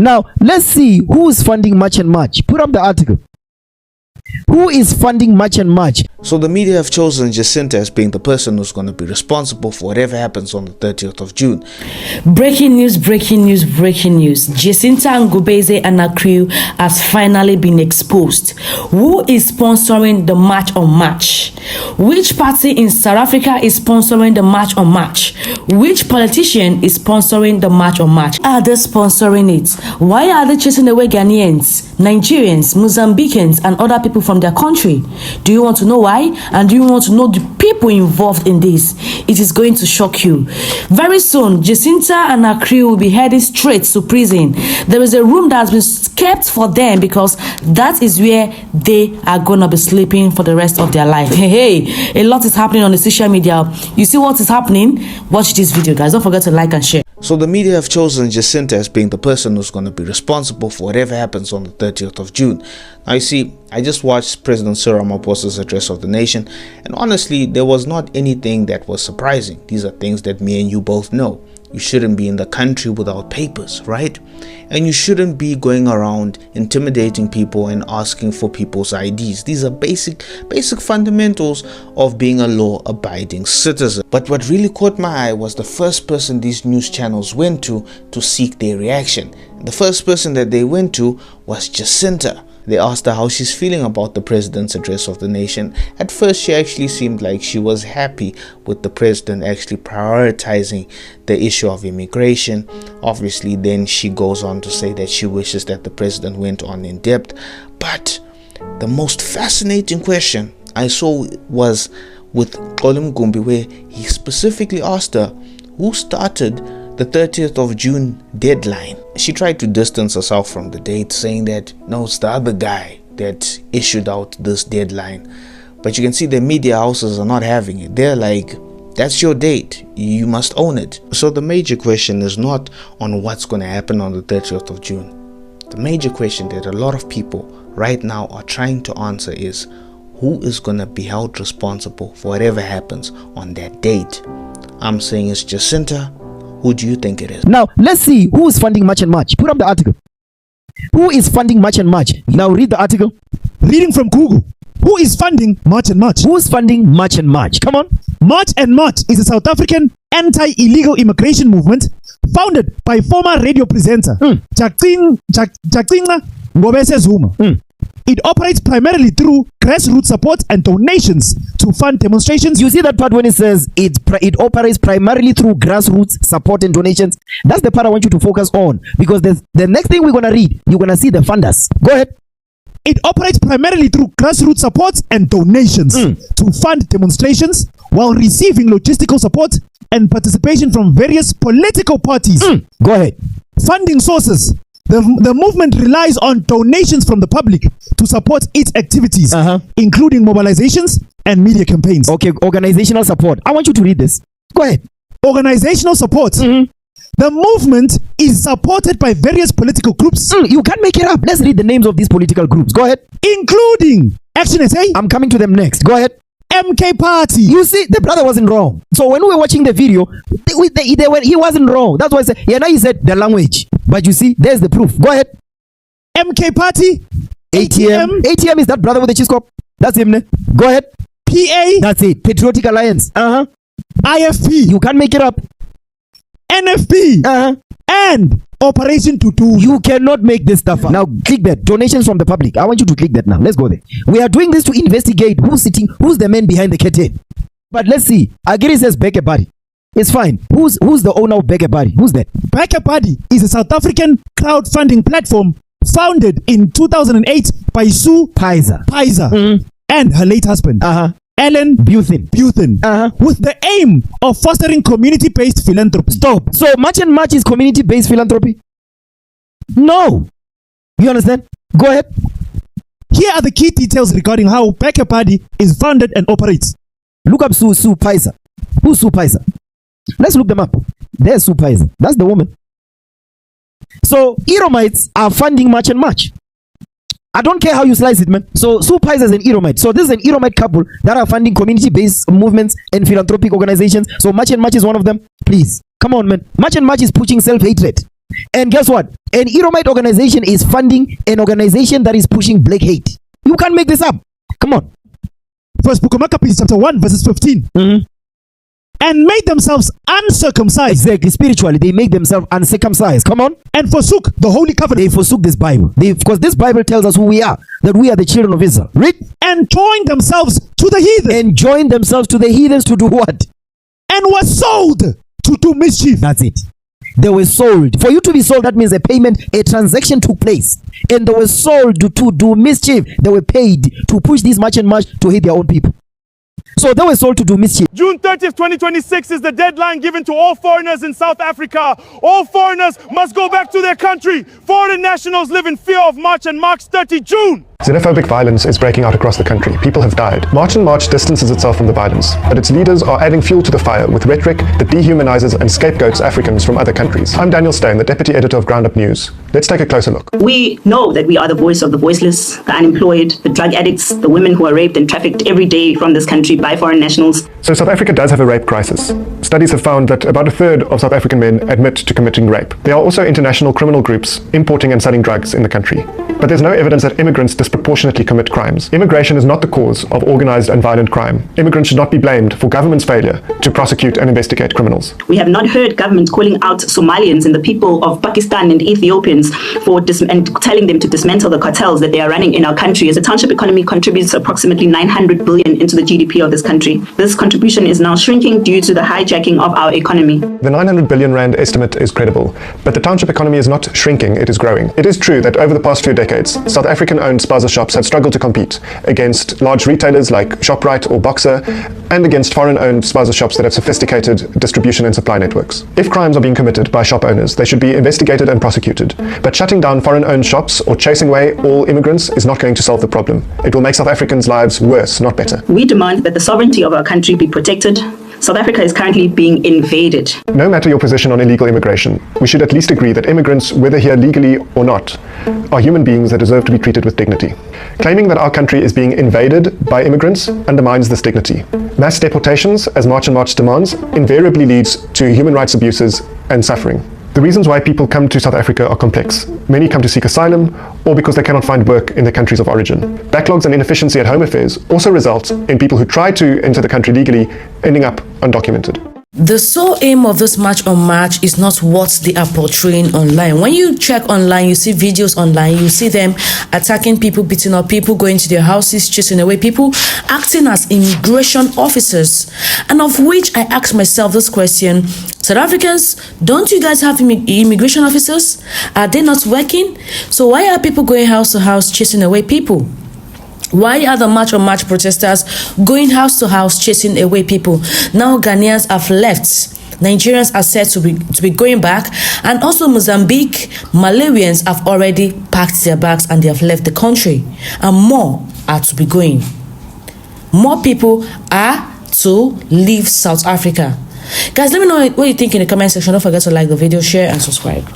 Now, let's see who is funding March and March. Put up the article. Who is funding March and March? So the media have chosen Jacinta as being the person who's going to be responsible for whatever happens on the 30th of June. Breaking news, breaking news, breaking news. Jacinta Ngubeze and her crew has finally been exposed. Who is sponsoring the March on March? Which party in South Africa is sponsoring the March on March? Which politician is sponsoring the March on March? Are they sponsoring it? Why are they chasing away Ghanaians, Nigerians, Mozambicans, and other people from their country? Do you want to know why? And do you want to know the people involved in this? It is going to shock you. Very soon, Jacinta and her crew will be heading straight to prison. There is a room that has been kept for them because that is where they are gonna be sleeping for the rest of their life. Hey, a lot is happening on the social media. You see what is happening? Watch this video, guys. Don't forget to like and share. So the media have chosen Jacinta as being the person who's going to be responsible for whatever happens on the 30th of June. Now you see, I just watched President Cyril Ramaphosa's address of the nation, and honestly, there was not anything that was surprising. These are things that me and you both know. You shouldn't be in the country without papers, right? And you shouldn't be going around intimidating people and asking for people's IDs. These are basic fundamentals of being a law-abiding citizen. But what really caught my eye was the first person these news channels went to seek their reaction. The first person that they went to was Jacinta. They asked her how she's feeling about the president's address of the nation. At first, she actually seemed like she was happy with the president actually prioritizing the issue of immigration. Obviously, then she goes on to say that she wishes that the president went on in depth. But the most fascinating question I saw was with Xolo Mgumbi, where he specifically asked her who started the 30th of June deadline. She tried to distance herself from the date, saying that no, it's the other guy that issued out this deadline. But you can see the media houses are not having it. They're like, that's your date, you must own it. So the major question is not on what's going to happen on the 30th of June. The major question that a lot of people right now are trying to answer is, who is going to be held responsible for whatever happens on that date? I'm saying it's Jacinta. Who do you think it is? Now, let's see who is funding March and March. Put up the article. Who is funding March and March? Now read the article. Reading from Google. Who is funding March and March? Who is funding March and March? Come on. March and March is a South African anti-illegal immigration movement founded by former radio presenter Jacinta Ngubeze Zuma. It operates primarily through grassroots support and donations to fund demonstrations. You see that part when it says it operates primarily through grassroots support and donations? That's the part I want you to focus on, because the next thing we're going to read, you're going to see the funders. Go ahead. It operates primarily through grassroots support and donations to fund demonstrations while receiving logistical support and participation from various political parties. Go ahead. Funding sources. The movement relies on donations from the public to support its activities, including mobilizations and media campaigns. Okay, organizational support. I want you to read this. Go ahead. Organizational support. The movement is supported by various political groups. You can't make it up. Let's read the names of these political groups. Go ahead. Including Action SA. I'm coming to them next. Go ahead. MK Party. You see, the brother wasn't wrong. So when we were watching the video, he wasn't wrong. That's why I said, now he said the language. But you see, there's the proof. Go ahead. MK Party. ATM is that brother with the cheese cup. That's him. Go ahead. PA. That's it. Patriotic Alliance. IFP. You can't make it up. NFP. And Operation Tutu. You cannot make this stuff up. Now click that. Donations from the public. I want you to click that now. Let's go there. We are doing this to investigate who's the man behind the curtain. But let's see. Agiri says Back a Body. It's fine. Who's the owner of Back a Body? Who's that? Back a Body is a South African crowdfunding platform founded in 2008 by Sue Pizer and her late husband, Ellen Buthin, with the aim of fostering community-based philanthropy. Stop. So March and March is community-based philanthropy? No. You understand? Go ahead. Here are the key details regarding how Back a Body is funded and operates. Look up Sue Pizer. Who's Sue Pizer? Let's look them up. There's Sue Pizer. That's the woman. So Edomites are funding March and March. I don't care how you slice it, man. So Sue Pizer is an Edomite. So this is an Edomite couple that are funding community-based movements and philanthropic organizations. So March and March is one of them. Please, come on, man. March and March is pushing self-hatred. And guess what? An Edomite organization is funding an organization that is pushing black hate. You can't make this up. Come on. First Book of Maccabees, chapter 1, verses 15. And made themselves uncircumcised. Exactly. Spiritually, they make themselves uncircumcised. Come on. And forsook the holy covenant. They forsook this Bible. Because this Bible tells us who we are. That we are the children of Israel. Read. And joined themselves to the heathen. And joined themselves to the heathens to do what? And were sold to do mischief. That's it. They were sold. For you to be sold, that means a payment, a transaction took place. And they were sold to do mischief. They were paid to push this march and march to hate their own people. So they were sold to do mischief. June 30th, 2026 is the deadline given to all foreigners in South Africa. All foreigners must go back to their country. Foreign nationals live in fear of March and marks 30 June. Xenophobic violence is breaking out across the country. People have died. March and March distances itself from the violence, but its leaders are adding fuel to the fire with rhetoric that dehumanizes and scapegoats Africans from other countries. I'm Daniel Stein, the deputy editor of Ground Up News. Let's take a closer look. We know that we are the voice of the voiceless, the unemployed, the drug addicts, the women who are raped and trafficked every day from this country by foreign nationals. So South Africa does have a rape crisis. Studies have found that about a third of South African men admit to committing rape. There are also international criminal groups importing and selling drugs in the country. But there's no evidence that immigrants disproportionately commit crimes. Immigration is not the cause of organized and violent crime. Immigrants should not be blamed for government's failure to prosecute and investigate criminals. We have not heard government calling out Somalians and the people of Pakistan and Ethiopians and telling them to dismantle the cartels that they are running in our country. As the township economy contributes approximately 900 billion into the GDP of this country. This contribution is now shrinking due to the hijacking of our economy. The 900 billion rand estimate is credible, but the township economy is not shrinking, it is growing. It is true that over the past few decades, South African-owned spaza shops have struggled to compete against large retailers like ShopRite or Boxer and against foreign-owned spaza shops that have sophisticated distribution and supply networks. If crimes are being committed by shop owners, they should be investigated and prosecuted. But shutting down foreign-owned shops or chasing away all immigrants is not going to solve the problem. It will make South Africans' lives worse, not better. We demand that the sovereignty of our country be protected. South Africa is currently being invaded. No matter your position on illegal immigration, we should at least agree that immigrants, whether here legally or not, are human beings that deserve to be treated with dignity. Claiming that our country is being invaded by immigrants undermines this dignity. Mass deportations, as March and March demands, invariably leads to human rights abuses and suffering. The reasons why people come to South Africa are complex. Many come to seek asylum or because they cannot find work in their countries of origin. Backlogs and inefficiency at home affairs also result in people who try to enter the country legally ending up undocumented. The sole aim of this march on March is not what they are portraying online. When you check online, you see videos online, you see them attacking people, beating up people, going to their houses, chasing away people, acting as immigration officers. And of which I ask myself this question: South Africans, don't you guys have immigration officers? Are they not working? So why are people going house to house chasing away people? Why are the March on March protesters going house to house chasing away people? Now Ghanaians have left. Nigerians are said to be going back, and also Mozambique, Malawians have already packed their bags and they have left the country, and more are to be going. More people are to leave South Africa. Guys, let me know what you think in the comment section. Don't forget to like the video, share and subscribe.